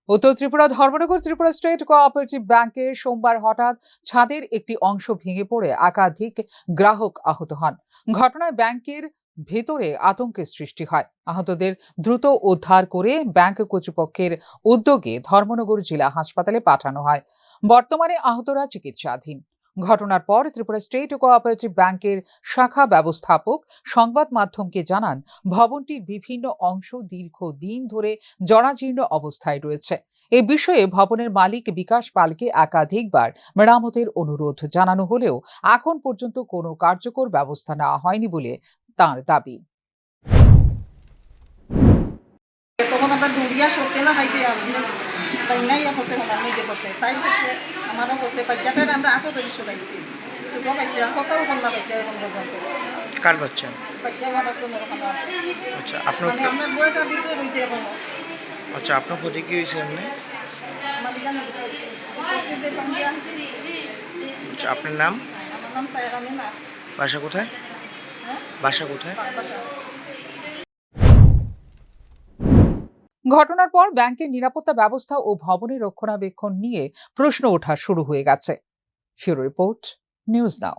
উত্তর Tripura Dharmanagar Tripura state cooperative ব্যাংকে সোমবার হঠাৎ ছাদের একটি অংশ ভেঙে পড়ে একাধিক গ্রাহক আহত হন। ঘটনায় ব্যাংকের ভেতরে আতঙ্কের সৃষ্টি হয়। আহতদের দ্রুত উদ্ধার করে ব্যাংক কর্তৃপক্ষের উদ্যোগে ধর্মনগর জেলা হাসপাতালে পাঠানো হয়। বর্তমানে আহতরা চিকিৎসাধীন। ঘটনার পর ত্রিপুরা স্টেট কোঅপারেটিভ ব্যাংকের শাখা ব্যবস্থাপক সংবাদ মাধ্যমকে জানান, ভবনটির বিভিন্ন অংশ দীর্ঘদিন ধরে জরাজীর্ণ অবস্থায় রয়েছে। এ বিষয়ে ভবনের মালিক বিকাশ পালকে একাধিকবার মেরামতের অনুরোধ জানানো হলেও এখন পর্যন্ত কোনো কার্যকর ব্যবস্থা নেওয়া হয়নি বলে তাঁর দাবি। তখন আমরা দৌড়িয়া সরতে না পাইছি, তাই নাই হচ্ছে আমার নিজে করছে, তাই হচ্ছে আমারও হচ্ছে বাচ্চাটার আমরা আতো তৈরি সবাইছি ছোটো বাচ্চা কোথাও কন্যা বাচ্চা এখন পর্যন্ত। কার বাচ্চা? বাচ্চা আমার তো ওখানে আছে। আচ্ছা, আপনার মানে আপনার বইটা দিতে হয়েছে এখন। আচ্ছা, আপনার ক্ষতি কি হয়েছে এমনি? মালিকানা দিতে হয়েছে। আচ্ছা, আপনার নাম? আমার নাম সায়রা মিনা। বাসা কোথায়? হ্যাঁ, বাসা কোথায়? বাসা। ঘটনার পর ব্যাংকের নিরাপত্তা ব্যবস্থা ও ভবনের রক্ষণাবেক্ষণ নিয়ে প্রশ্ন ওঠা শুরু হয়ে গেছে। ফিউরো রিপোর্ট, নিউজ নাও।